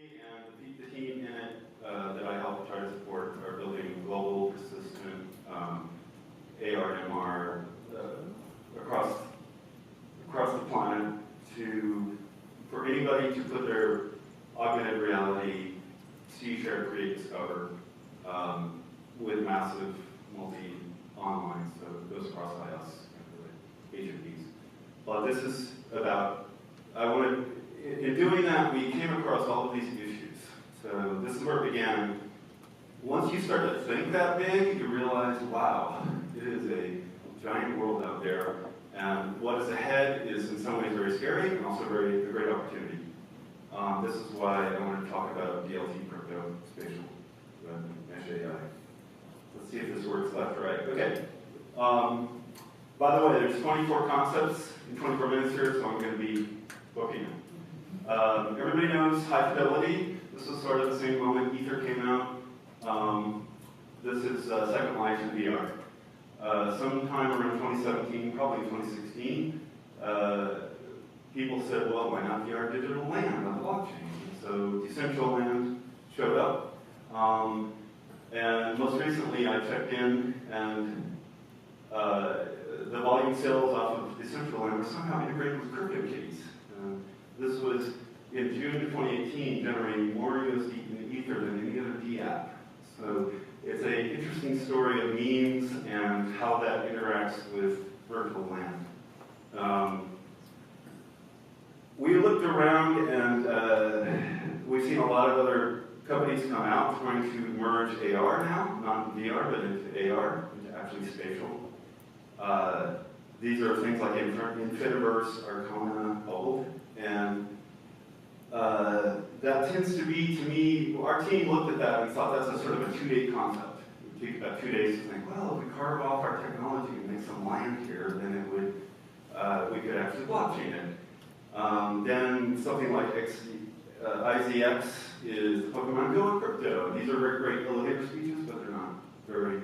and the team in it that I help try to support are building global, persistent AR and MR across the planet for anybody to put their augmented reality, see, share, create, discover with massive multi-online, so it goes across IOS and HMPs. But this is about, in doing that, we came across all of these issues. So this is where it began. Once you start to think that big, you realize, wow, it is a giant world out there, and what is ahead is in some ways very scary and also a great opportunity. This is why I want to talk about DLT, crypto, spatial web, mesh AI. Let's see if this works left or right. Okay. By the way, there's 24 concepts in 24 minutes here, so I'm going to be booking it. Everybody knows high fidelity. This was sort of the same moment Ether came out. This is Second Life in VR. Sometime around 2017, probably 2016, people said, well, why not VR digital land on the blockchain? So Decentraland showed up. And most recently, I checked in, and the volume sales off of Decentraland were somehow integrated with CryptoKitties. This was in June of 2018, generating more USD in Ether than any other D app. So it's an interesting story of memes and how that interacts with virtual land. We looked around, and we've seen a lot of other companies come out trying to merge AR now, not VR, but into AR, into actually spatial. These are things like Infiniverse, Arcona, Bubble, and that tends to be, to me, our team looked at that and thought that's a sort of a 2-day concept. It would take about 2 days to think, well, if we carve off our technology and make some land here, then it would, we could actually blockchain it. Then something like IZX is Pokemon Go and crypto. These are very great elevator speeches, but they're not very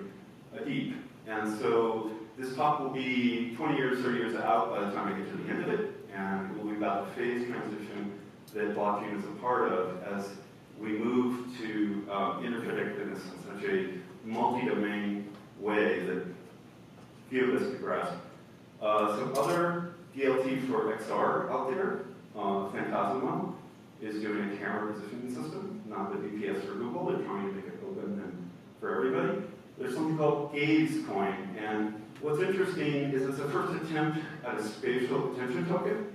deep. And so this talk will be 20 years, 30 years out by the time I get to the end of it, and it will be about the phase transition that blockchain is a part of as we move to interconnectedness in such a multi-domain way that few of us can grasp. Some other DLT for XR out there, Phantasma is doing a camera positioning system, not the VPS for Google. They're trying to make it open and for everybody. There's something called Gaze Coin, and what's interesting is it's a first attempt at a spatial attention token.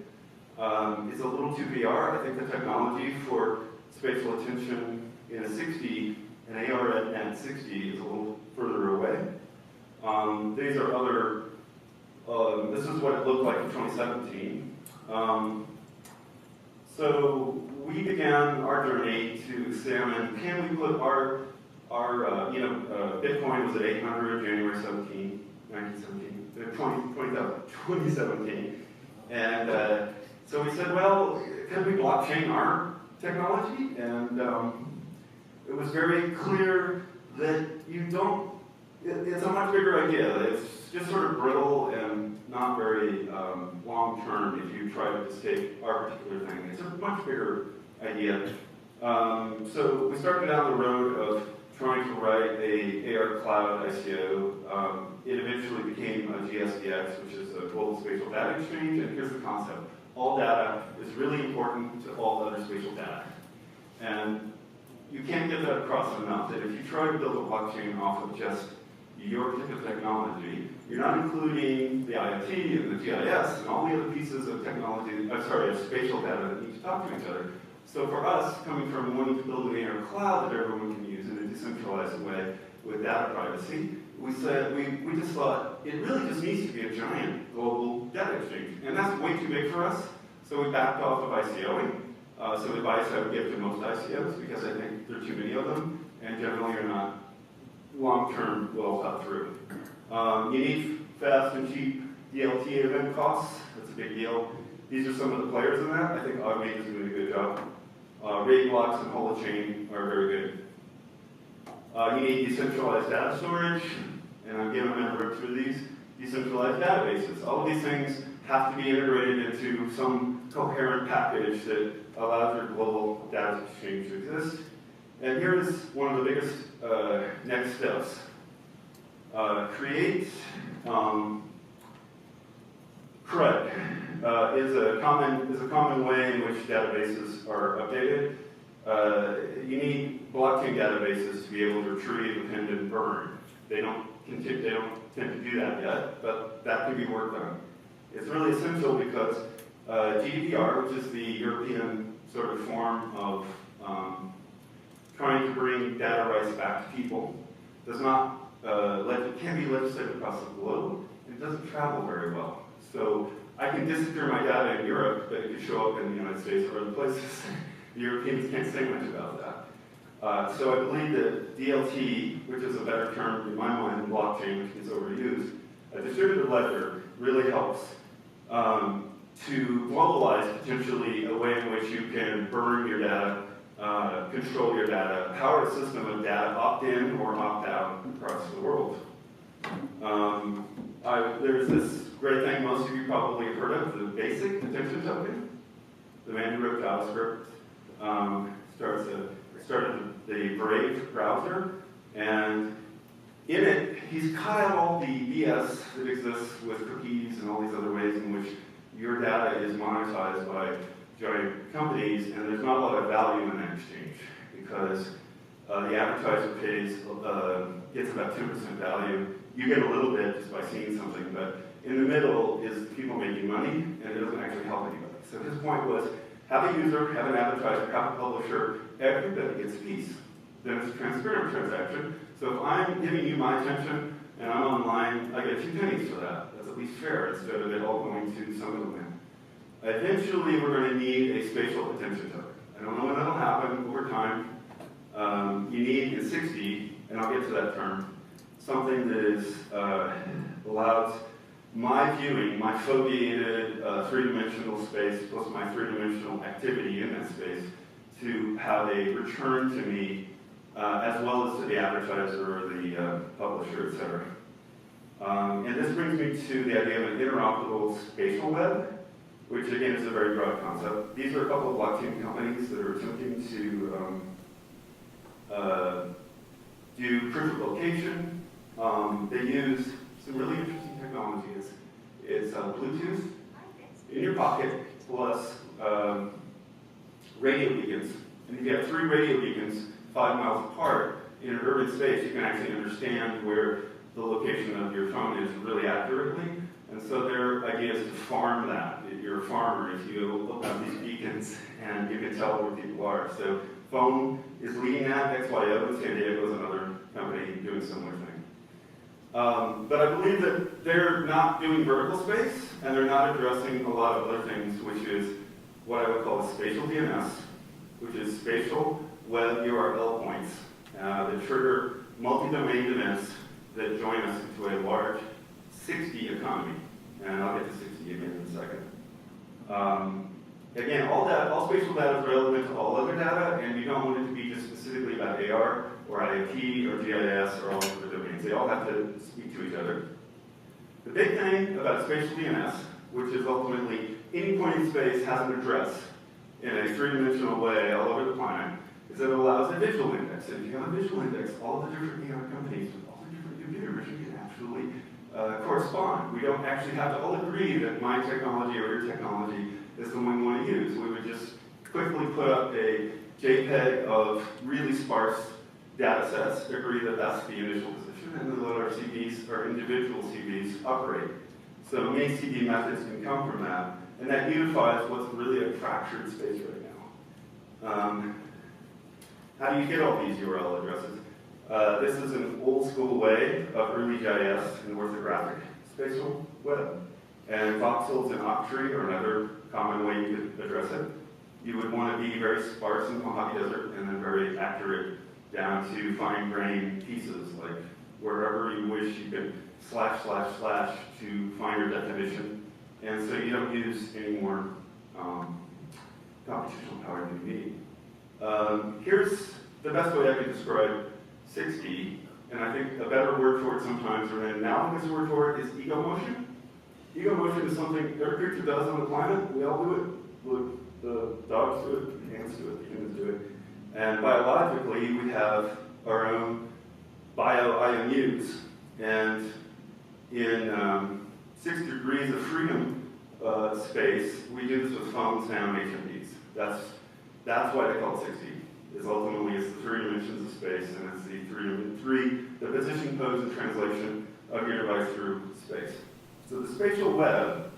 It's a little too VR. I think the technology for spatial attention in a 60, an AR at 60 is a little further away. These are other, this is what it looked like in 2017. So we began our journey to examine, can we put our Bitcoin was at 800 January 2017. And so we said, well, can we blockchain our technology? And it was very clear that you don't, it's a much bigger idea. It's just sort of brittle and not very long-term if you try to just take our particular thing. It's a much bigger idea. So we started down the road of trying to write a AR cloud ICO. It eventually became a GSDX, which is a global spatial data exchange, and here's the concept. All data is really important to all other spatial data. And you can't get that across enough, that if you try to build a blockchain off of just your particular technology, you're not including the IoT and the GIS and all the other pieces of technology, of spatial data that need to talk to each other. So for us, coming from wanting to build an AR cloud that everyone can use in a decentralized way with data privacy, we said, we just thought, it really just needs to be a giant global data exchange. And that's way too big for us, so we backed off of ICOing. So advice I would give to most ICOs, because I think there are too many of them, and generally are not long-term well thought through. You need fast and cheap DLT event costs. That's a big deal. These are some of the players in that. I think Augmate is doing a good job. Rate blocks and holochain are very good. You need decentralized data storage, and again, I'm going to work through these decentralized databases. All of these things have to be integrated into some coherent package that allows your global data exchange to exist. And here's one of the biggest next steps. Create CRUD is a common way in which databases are updated. You need blockchain databases to be able to retrieve, append, and burn. They don't tend to do that yet, but that can be worked on. It's really essential because GDPR, which is the European sort of form of trying to bring data rights back to people, does not can be legislated across the globe, and it doesn't travel very well. So I can disappear my data in Europe, but it could show up in the United States or other places. The Europeans can't say much about that. So I believe that DLT, which is a better term in my mind than blockchain, which is overused, a distributed ledger really helps to globalize potentially a way in which you can burn your data, control your data, power a system of data opt-in or opt-out across the world. There's this great thing most of you probably have heard of, the basic attention token. The man who wrote JavaScript started the Brave browser, and in it, he's cut out all the BS that exists with cookies and all these other ways in which your data is monetized by giant companies, and there's not a lot of value in that exchange because the advertiser gets about 10% value. You get a little bit just by seeing something, but in the middle is people making money, and it doesn't actually help anybody. So his point was, have a user, have an advertiser, have a publisher, everybody gets a piece. Then it's a transparent transaction. So if I'm giving you my attention and I'm online, I get a few pennies for that. That's at least fair instead of it all going to some middleman. Eventually, we're going to need a spatial attention token. I don't know when that'll happen over time. You need in 60, and I'll get to that term, something that allows my viewing, my foveated three-dimensional space plus my three-dimensional activity in that space to have a return to me as well as to the advertiser or the publisher, etc. And this brings me to the idea of an Inter-Op Spatial Web, which again is a very broad concept. These are a couple of blockchain companies that are attempting to do proof of location. They use some really interesting technology. It's Bluetooth in your pocket plus radio beacons. And if you have 3 radio beacons 5 miles apart in an urban space, you can actually understand where the location of your phone is really accurately. And so their idea is to farm that. You're a farmer if you look up these beacons and you can tell where people are. So Phone is leading that. XYO in San Diego is another company doing a similar thing. But I believe that they're not doing vertical space, and they're not addressing a lot of other things, which is what I would call a spatial DNS, which is spatial web URL points that trigger multi-domain events that join us into a large 60 economy. And I'll get to 60 again in a second. Again, all spatial data is relevant to all other data, and you don't want it to be just specifically about AR or IoT or GIS or all of the domains. They all have to speak to each other. The big thing about spatial DNS, which is ultimately any point in space has an address in a three-dimensional way all over the planet, is that it allows a visual index. And if you have a visual index, all the different AR companies with all the different computers can actually correspond. We don't actually have to all agree that my technology or your technology is the one we want to use. We would just quickly put up a JPEG of really sparse data sets, agree that that's the initial position, and then let our CVs, our individual CVs, operate. So many CV methods can come from that, and that unifies what's really a fractured space right now. How do you get all these URL addresses? This is an old school way of early GIS and orthographic spatial web. And voxels and octree are another common way you could address it. You would want to be very sparse in the Mojave Desert and then very accurate down to fine-grained pieces, like wherever you wish you could / / to find your definition. And so you don't use any more computational power than you need. Here's the best way I could describe 60, and I think a better word for it sometimes, or an analogous word for it, is ego motion. Ego motion is something every creature does on the planet. We all do it. the dogs do it, the ants do it, the humans do it. And biologically, we have our own bio-IMUs. And in 6 degrees of freedom space, we do this with phones now and HMDs. That's why they call it 6D. Is ultimately it's the 3 dimensions of space, and it's the position, pose, and translation of your device through space. So the spatial web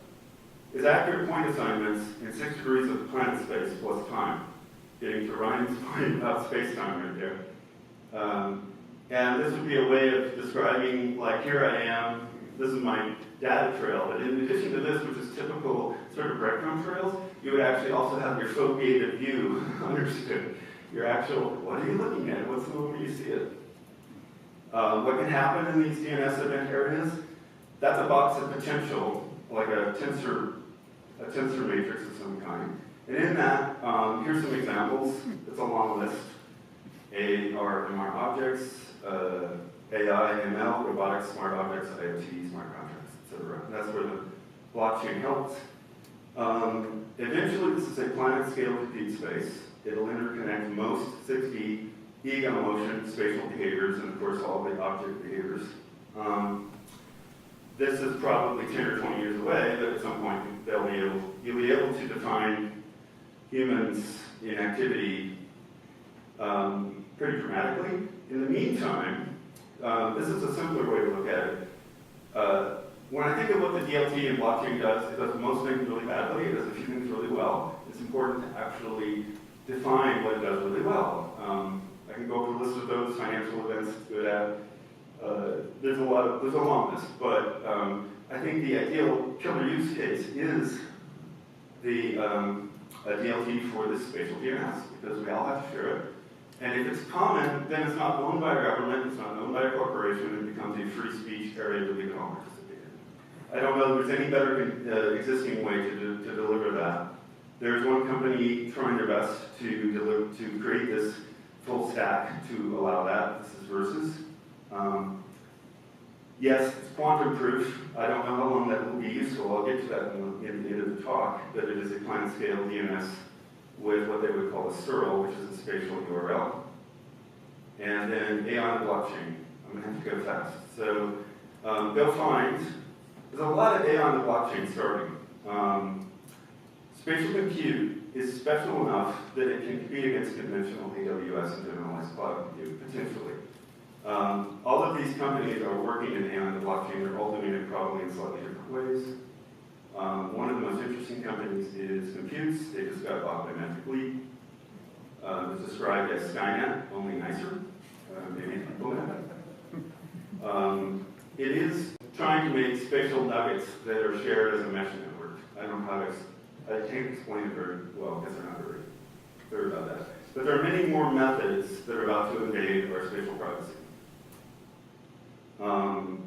is accurate point assignments in 6 degrees of planet space plus time. Getting to Ryan's point about space-time right there. And this would be a way of describing, like, here I am, this is my data trail, but in addition to this, which is typical sort of breadcrumb trails, you would actually also have your foveated view understood. Your actual, what are you looking at? What's the moment you see it? What can happen in these DNS event areas? That's a box of potential, like a tensor matrix of some kind. And in that, here's some examples. It's a long list. AR, MR objects, AI, ML, robotics, smart objects, IoT, smart contracts, etc. That's where the blockchain helps. Eventually, this is a planet-scale compute space. It'll interconnect most 6D ego-motion spatial behaviors and, of course, all the object behaviors. This is probably 10 or 20 years away, but at some point you'll be able to define humans in activity pretty dramatically. In the meantime, this is a simpler way to look at it. When I think of what the DLT and blockchain does, it does most things really badly, it does a few things really well. It's important to actually define what it does really well. I can go over the list of those financial events it's good at. There's a long list, but I think the ideal killer use case is the DLT for this spatial DNS, because we all have to share it. And if it's common, then it's not owned by a government, it's not owned by a corporation, it becomes a free speech area that we can all participate in. I don't know if there's any better existing way to deliver that. There's one company trying their best to create this full stack to allow that. This is Versus. Yes, it's quantum proof. I don't know how long that will be useful. I'll get to that in the end of the talk, but it is a planet-scale DNS with what they would call a SURL, which is a spatial URL. And then AI on the blockchain. I'm going to have to go fast. So they'll find, there's a lot of AI on the blockchain starting. Spatial compute is special enough that it can compete against conventional AWS and generalized cloud compute, potentially. All of these companies are working in AI on the blockchain. They're all doing it probably in slightly different ways. One of the most interesting companies is Computes. They just got bought by Metrically. It's described as Skynet, only nicer. Maybe people know. It is trying to make spatial nuggets that are shared as a mesh network. I don't know how to, I can't explain it very well because they're not very clear about that. But there are many more methods that are about to invade our spatial privacy.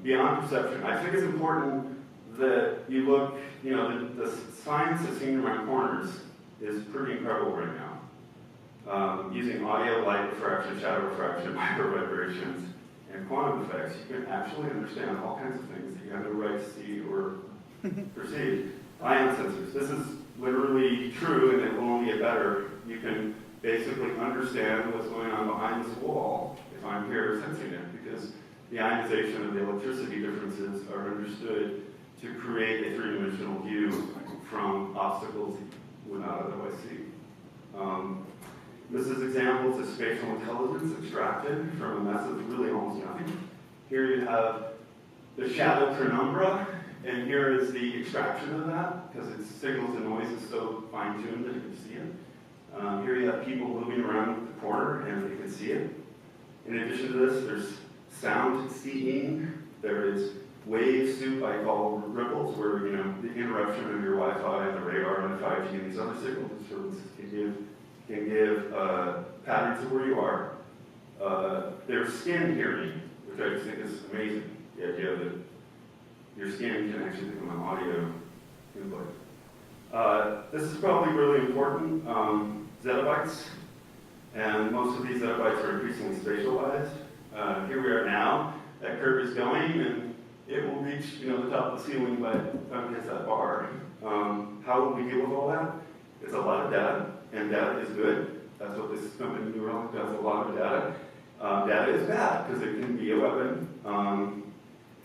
Beyond perception, I think it's important that you look, the science that's seen around corners is pretty incredible right now. Using audio, light refraction, shadow refraction, micro vibrations, and quantum effects, you can actually understand all kinds of things that you have no right to see or perceive. Ion sensors, this is literally true, and it will only get better. You can basically understand what's going on behind this wall if I'm here sensing it, because the ionization of the electricity differences are understood to create a three-dimensional view from obstacles you would not otherwise see. This is examples of spatial intelligence extracted from a mess of really almost nothing. Here you have the shadow penumbra, and here is the extraction of that, because its signals and noise is so fine-tuned that you can see it. Here you have people moving around the corner, and you can see it. In addition to this, there's sound seeing. There is wave soup, I call ripples, where the interruption of your Wi-Fi and the radar and the 5G and these other signal disturbances can give patterns of where you are. There's skin hearing, which I just think is amazing. The idea that your skin can actually become an audio input. This is probably really important. Zettabytes, and most of these zettabytes are increasingly spatialized. Here we are now. That curve is going, and it will reach the top of the ceiling by the time it hits that bar. How will we deal with all that? It's a lot of data, and data is good. That's what this company Neuralink does, a lot of data. Data is bad, because it can be a weapon,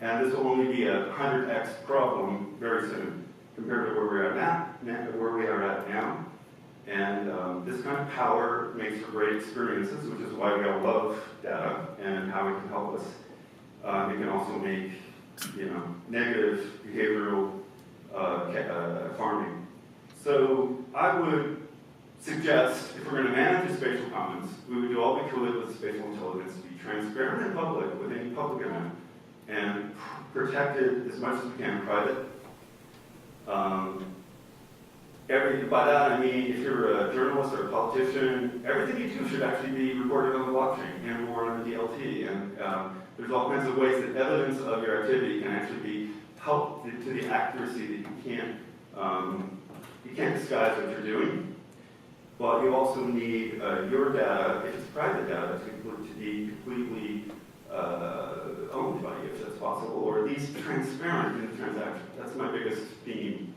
and this will only be a 100x problem very soon, compared to where we are at now. And this kind of power makes for great experiences, which is why we all love data and how it can help us. It can also make, negative behavioral farming. So I would suggest, if we're going to manage the spatial commons, we would do all we could with spatial intelligence to be transparent and public with any public event, and protect it as much as we can, private. By that I mean, if you're a journalist or a politician, everything you do should actually be recorded on the blockchain and or on the DLT. And there's all kinds of ways that evidence of your activity can actually be helped to the accuracy that you can't disguise what you're doing. But you also need your data, if it's private data, to be completely owned by you, if that's possible, or at least transparent in the transaction. That's my biggest theme.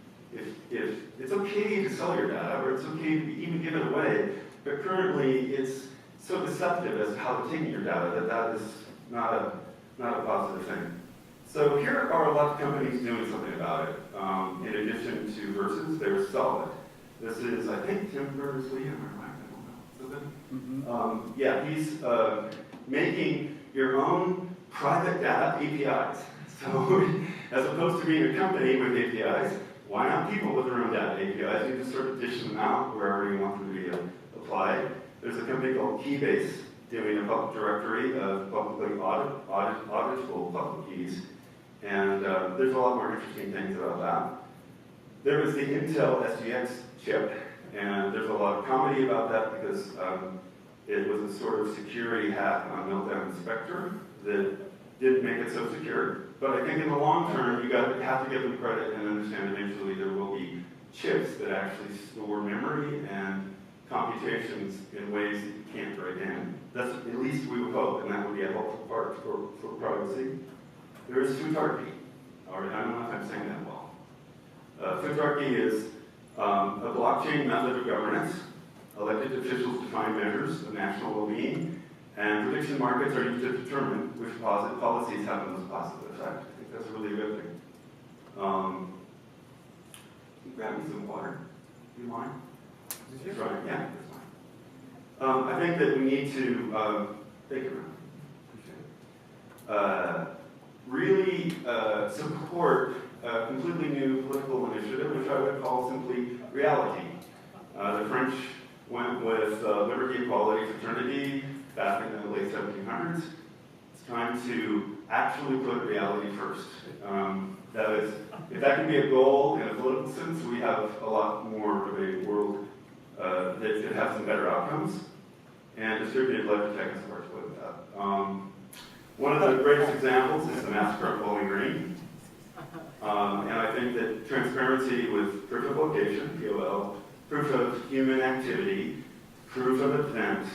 If it's okay to sell your data, or it's okay to even give it away, but currently it's so deceptive as to how they're taking your data that is not a positive thing. So here are a lot of companies doing something about it. In addition to Versus, there's Solid. This is, I think, Tim Berners-Lee, am I right? I don't know. Mm-hmm. Yeah, he's making your own private data APIs. So as opposed to being a company with APIs, why not people with their own data APIs? You just sort of dish them out wherever you want them to be applied. There's a company called Keybase doing a public directory of publicly auditable public keys. And there's a lot more interesting things about that. There was the Intel SGX chip, and there's a lot of comedy about that because it was a sort of security hack on Meltdown and Spectre that didn't make it so secure. But I think in the long term, you have to give them credit and understand eventually there will be chips that actually store memory and computations in ways that you can't write in. That's at least we would hope, and that would be a helpful part for privacy. There is Futarchy. I don't know if I'm saying that well. Futarchy is a blockchain method of governance. Elected officials define measures of national well-being, and prediction markets are used to determine which policies have the most positive effect. I think that's a really good thing. Can you grab me some water? Do you mind? That's right. Yeah, that's fine. I think that we need to thank you. Really support a completely new political initiative, which I would call simply reality. The French went with liberty, equality, fraternity back in the late 1700s. It's time to actually put reality first. That is, if that can be a goal in a political sense, we have a lot more of a world that could have some better outcomes. And distributed ledger tech is a part with that. One of the greatest examples is the massacre of Bowling Green. And I think that transparency with proof of location, POL, proof of human activity, proof of event,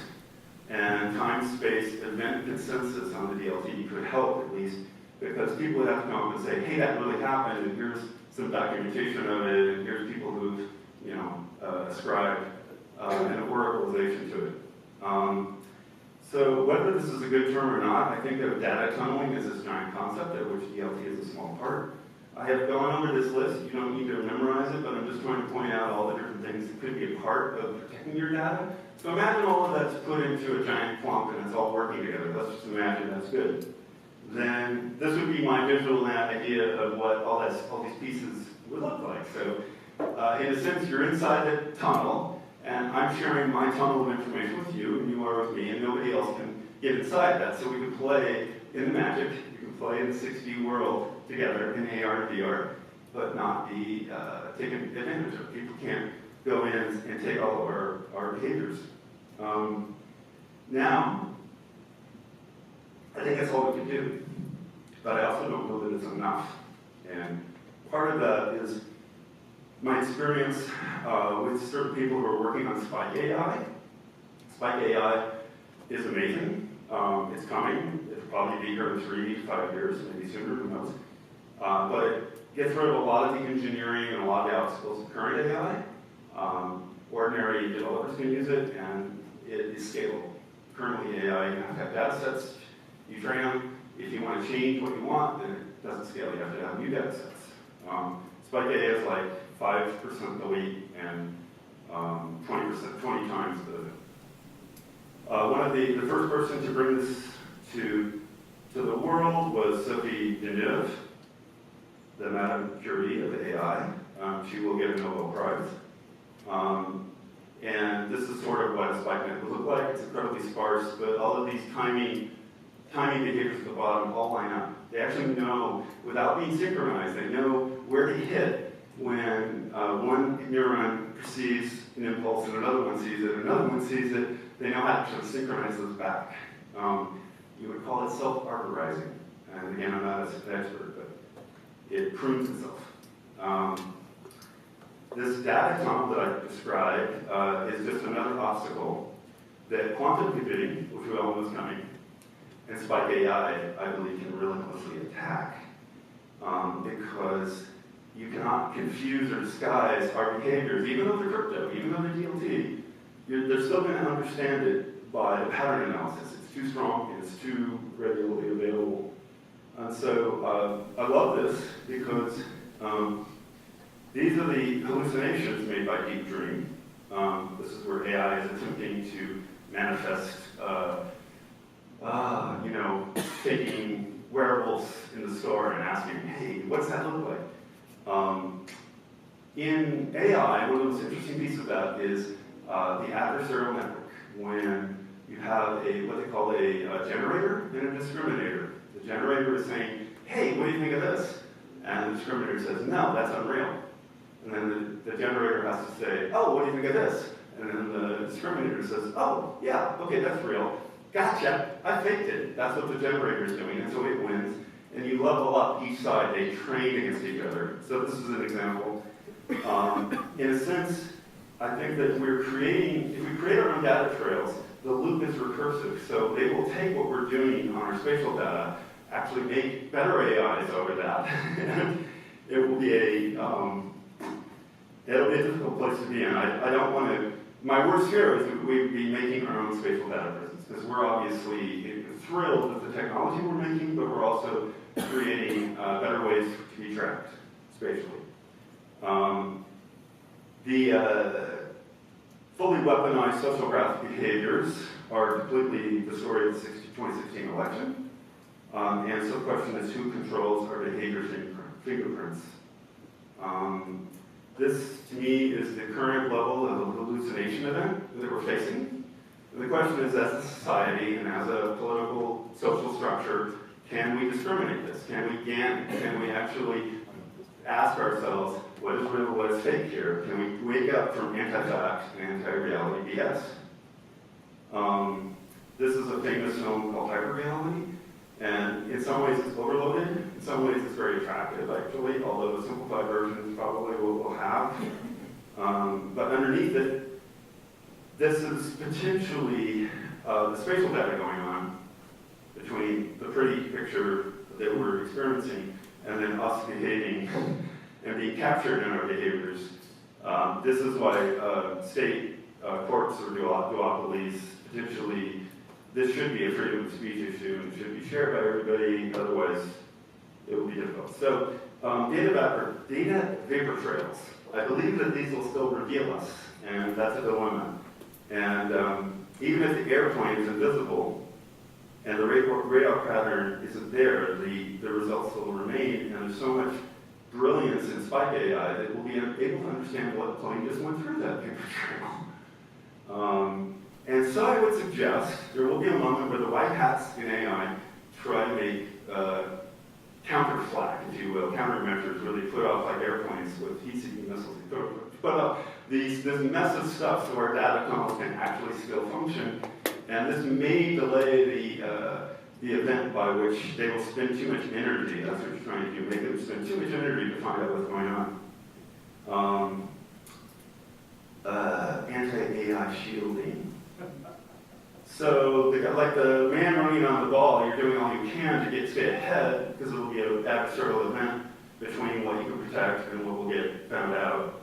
and time-space event consensus on the DLT could help at least, because people would have to come up and say, hey, that really happened, and here's some documentation of it, and here's people who've, ascribed an oracleization to it. So whether this is a good term or not, I think of data tunneling as this giant concept, of which DLT is a small part. I have gone over this list. You don't need to memorize it, but I'm just trying to point out all the different things that could be a part of protecting your data. So imagine all of that's put into a giant clump and it's all working together. Let's just imagine that's good. Then this would be my visual idea of what all these pieces would look like. So in a sense, you're inside the tunnel, and I'm sharing my tunnel of information with you, and you are with me, and nobody else can get inside that. So we can play in the magic, we can play in the 6D world together in AR and VR, but not be taken advantage of. People can't go in and take all of our behaviors. Now, I think that's all we can do, but I also don't know that it's enough. And part of that is my experience with certain people who are working on Spike AI. Spike AI is amazing. It's coming. It'll probably be here in 3 to 5 years, maybe sooner, who knows. But it gets rid of a lot of the engineering and a lot of the obstacles of current AI. Ordinary developers can use it, and it is scalable. Currently, AI, you have to have data sets, you train them. If you want to change what you want, then it doesn't scale. You have to have new data sets. Spike AI is like 5% the weight and 20 times the first person to bring this to the world was Sophie Deneuve, the Madame Curie of AI. She will get a Nobel Prize. And this is sort of what a SpikeNet would look like. It's incredibly sparse, but all of these tiny behaviors at the bottom all line up. They actually know, without being synchronized, they know where to hit when one neuron perceives an impulse and another one sees it, another one sees it. They know how to synchronize those back. You would call it self-arborizing. And again, I'm not an expert, but it prunes itself. This data tunnel that I described is just another obstacle that quantum computing, which we all know is coming, and Spike AI, I believe, can relentlessly attack. Because you cannot confuse or disguise our behaviors, even though they're crypto, even though they're DLT. They're still going to understand it by the pattern analysis. It's too strong and it's too readily available. And so I love this because these are the hallucinations made by Deep Dream. This is where AI is attempting to manifest, taking wearables in the store and asking, hey, what's that look like? In AI, one of the most interesting pieces of that is the adversarial network. When you have what they call a generator and a discriminator. The generator is saying, hey, what do you think of this? And the discriminator says, no, that's unreal. And then the generator has to say, oh, what do you think of this? And then the discriminator says, oh, yeah, okay, that's real. Gotcha, I faked it. That's what the generator is doing, and so it wins. And you level up each side. They train against each other. So this is an example. In a sense, I think that if we create our own data trails, the loop is recursive. So they will take what we're doing on our spatial data, actually make better AIs over that. And it will be a difficult place to be in. I don't want to, my worst fear is that we'd be making our own spatial data prisons, because we're obviously thrilled with the technology we're making, but we're also creating better ways to be tracked spatially. The fully weaponized social graph behaviors are completely the story of the 2016 election. And so the question is, who controls our behavior fingerprints? This, to me, is the current level of a hallucination event that we're facing. And the question is, as a society and as a political, social structure, can we discriminate this? Can we actually ask ourselves, what is real, what is fake here? Can we wake up from anti-fact and anti-reality BS? This is a famous film called Hyper-Reality, and in some ways it's overloaded, in some ways it's very attractive actually, although the simplified version is probably what we'll have. But underneath it, this is potentially the spatial data going on between the pretty picture that we're experiencing and then us behaving and being captured in our behaviors. This is why state courts or duopolies potentially, this should be a freedom of speech issue and it should be shared by everybody, otherwise it will be difficult. So data vapor trails. I believe that these will still reveal us, and that's a dilemma. And even if the airplane is invisible and the radar pattern isn't there, the results will remain, and there's so much brilliance in Spike AI that we'll be able to understand what plane just went through that paper trail. And so I would suggest there will be a moment where the white hats in AI try to make counter-flak, if you will, countermeasures, where they put off like airplanes with heat-seeking missiles. They put up this mess of stuff so our data tunnels can actually still function. And this may delay the event by which they will spend too much energy. That's what you're trying to do, make them spend too much energy to find out what's going on. Anti-AI shielding. So, like the man running on the ball, you're doing all you can to stay ahead, because it will be an adversarial event between what you can protect and what will get found out.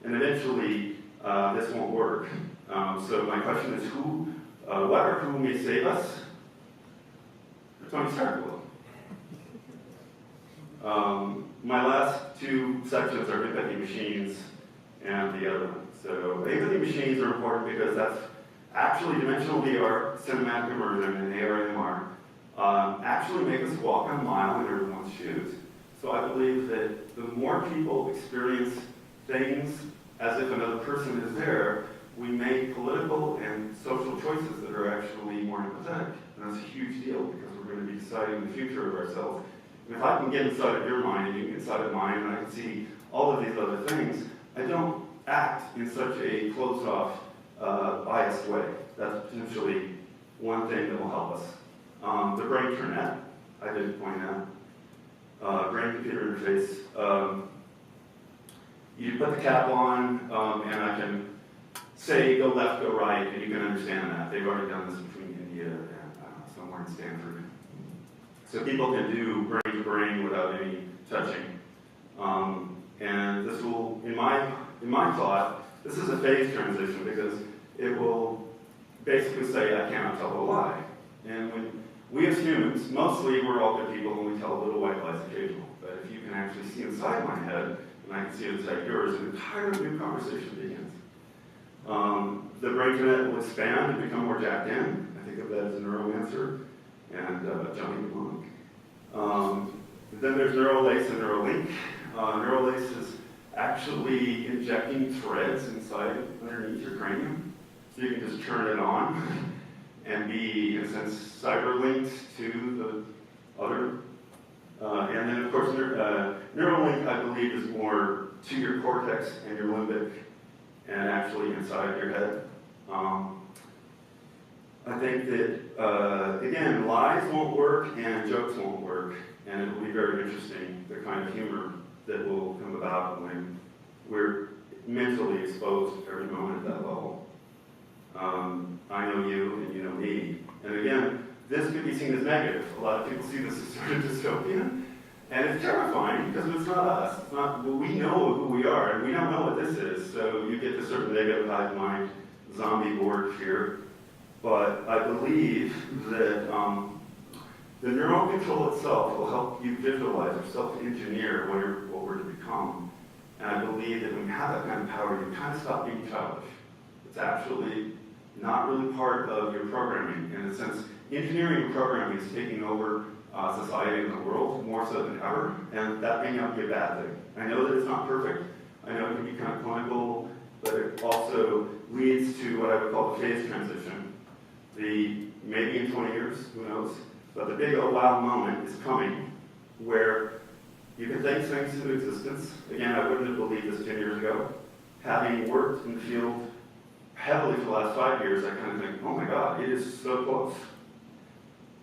And eventually, this won't work. So my question is, what or who may save us? Tony Stark will. My last two sections are empathy machines and the other one. So empathy machines are important because that's actually dimensional VR, cinematic immersion, and AR/MR actually make us walk a mile in everyone's shoes. So I believe that the more people experience things as if another person is there, we make political and social choices that are actually more empathetic. And that's a huge deal because we're going to be deciding the future of ourselves. And if I can get inside of your mind and you can get inside of mine and I can see all of these other things, I don't act in such a closed-off, biased way. That's potentially one thing that will help us. The brain internet, I didn't point out. Brain-computer interface. You put the cap on, and I can say go left, go right, and you can understand that. They've already done this between India and somewhere in Stanford. So people can do brain to brain without any touching. And this will, in my thought, this is a phase transition because it will basically say I cannot tell a lie. And when we as humans, mostly we're all good people and we tell little white lies occasionally. But if you can actually see inside my head, and I can see inside yours, an entirely new conversation begins. The brain internet will expand and become more jacked in. I think of that as a neuromancer and jumping along. Then there's Neurolace and Neuralink. Neurolace is actually injecting threads inside underneath your cranium. So you can just turn it on and be, in a sense, cyber-linked to the other. And then, of course, Neuralink, I believe, is more to your cortex and your limbic and actually inside your head. I think that, again, lies won't work and jokes won't work. And it will be very interesting, the kind of humor that will come about when we're mentally exposed every moment at that level. I know you and you know me. And again, this could be seen as negative. A lot of people see this as sort of dystopian. And it's terrifying because it's not us. It's not, well, we know who we are and we don't know what this is. So you get this sort of negative hive mind, zombie board fear. But I believe that the neural control itself will help you visualize or self-engineer what we're to become. And I believe that when you have that kind of power, you kind of stop being childish. It's actually not really part of your programming. In a sense, engineering and programming is taking over society and the world more so than ever, and that may not be a bad thing. I know that it's not perfect. I know it can be kind of clinical, but it also leads to what I would call the phase transition. Maybe in 20 years, who knows? But the big oh wow moment is coming where you can think things into existence. Again, I wouldn't have believed this 10 years ago. Having worked in the field heavily for the last 5 years, I kind of think, oh my God, it is so close.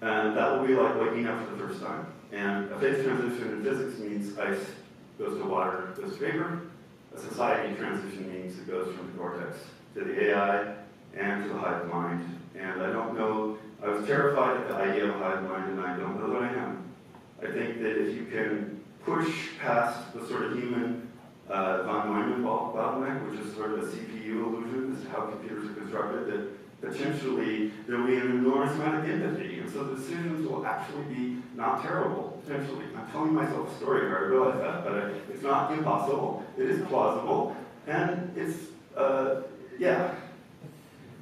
And that will be like waking up for the first time. And a phase transition in physics means ice goes to water, goes to vapor. A society transition means it goes from the cortex to the AI and to the hive mind. And I don't know, I was terrified at the idea of a hive mind, and I don't know that I am. I think that if you can push past the sort of human von Neumann bottleneck, which is sort of a CPU illusion as to how computers are constructed, that potentially there will be an enormous amount of empathy, and so the decisions will actually be not terrible, potentially. I'm telling myself a story here, I realize that, but it's not impossible, it is plausible, and it's, yeah.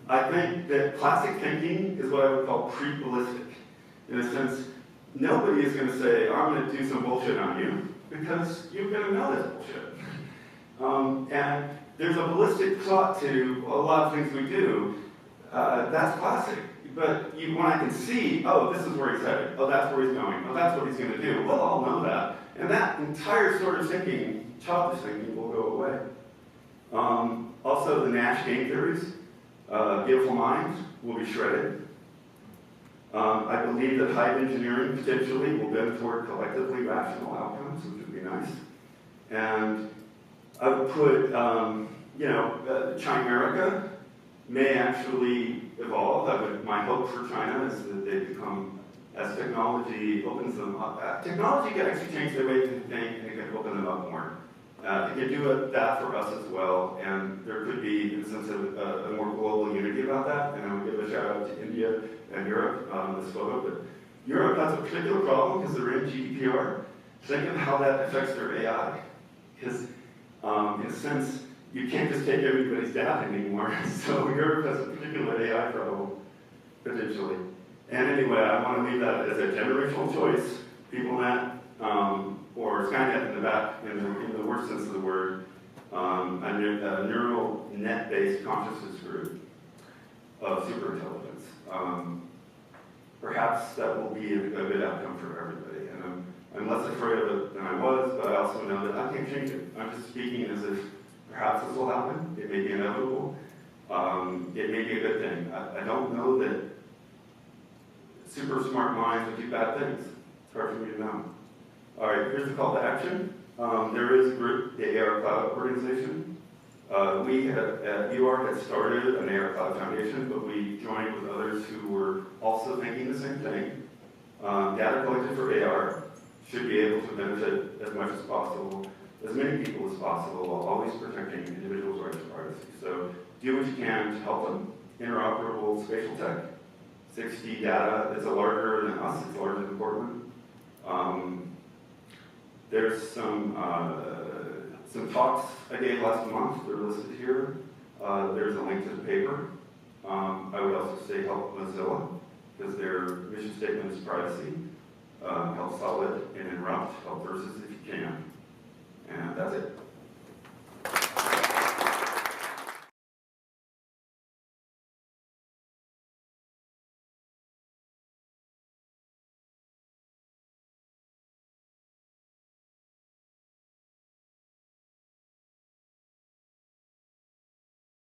I think that classic thinking is what I would call pre-ballistic. In a sense, nobody is going to say, I'm going to do some bullshit on you, because you're going to know that's bullshit. And there's a ballistic thought to a lot of things we do. That's classic. But when I can see, oh, this is where he's headed. Oh, that's where he's going. Oh, that's what he's going to do. We'll all know that. And that entire sort of thinking, childish thinking, will go away. Also, the Nash game theories, beautiful minds, will be shredded. I believe that hive engineering potentially will bend toward collectively rational outcomes, which would be nice. And I would put, Chimerica may actually evolve. My hope for China is that they become, as technology opens them up, technology can actually change their way to think and it can open them up more. It can could do that for us as well, and there could be, in a sense, a more global unity about that, and I would give a shout out to India and Europe on this photo, but Europe has a particular problem because they're in GDPR. Think of how that affects their AI, because in a sense, you can't just take everybody's data anymore, so Europe has a particular AI problem, potentially. And anyway, I want to leave that as a generational choice. People net, or Skynet in the back, in the worst sense of the word, a neural net-based consciousness group of superintelligence. Perhaps that will be a good outcome for everybody. And I'm less afraid of it than I was, but I also know that I can't change it. I'm just speaking as if perhaps this will happen. It may be inevitable. It may be a good thing. I don't know that super smart minds would do bad things. It's hard for me to know. All right, here's the call to action. There is a group, the AR Cloud Organization. We at YouAR had started an AR Cloud Foundation, but we joined with others who were also thinking the same thing. Data collected for AR should be able to benefit as much as possible, as many people as possible, while always protecting individuals' rights to privacy. So do what you can to help them. Interoperable spatial tech. 6D data is larger than us, it's larger than Portland. There's some talks I gave last month, they're listed here. There's a link to the paper. I would also say help Mozilla, because their mission statement is privacy. Help solid and interrupt, help versus if